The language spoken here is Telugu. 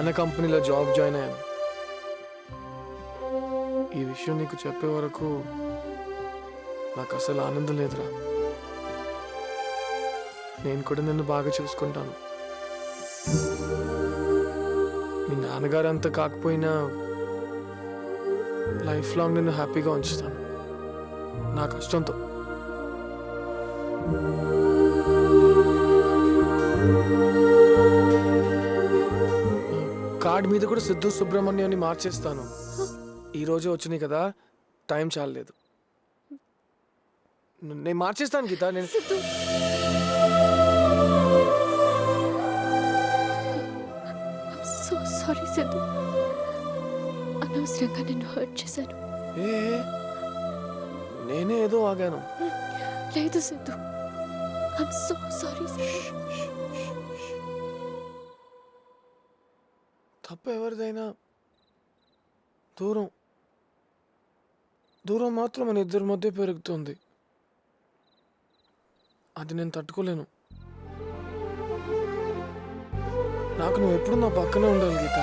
నాన్న కంపెనీలో జాబ్ జాయిన్ అయ్యాను. ఈ విషయం నీకు చెప్పే వరకు నాకు అసలు ఆనందం లేదురా. నేను కూడా నిన్ను బాగా చూసుకుంటాను. మీ నాన్నగారు అంత కాకపోయినా లైఫ్ లాంగ్ నిన్ను హ్యాపీగా ఉంచుతాను నా కష్టంతో. కార్డ్ మీద కూడా సిద్ధు సుబ్రహ్మణ్యాన్ని మార్చేస్తాను. ఈ రోజే వచ్చినాయి కదా, టైం చాలలేదు. నేను మార్చేస్తాను గీత. నేను సో సారీ సిద్ధు, అనవసరంగా నిన్ను హర్ట్ చేశాను. ఏ నేనే ఏదో ఆగాను. లేదు సిద్ధు, ఐఎమ్ సో సారీ. తప్ప ఎవరిదైనా దూరం దూరం మాత్రం మన ఇద్దరి మధ్య పెరుగుతుంది. అది నేను తట్టుకోలేను. నాకు నువ్వు ఎప్పుడు నా పక్కనే ఉండాలి గీత.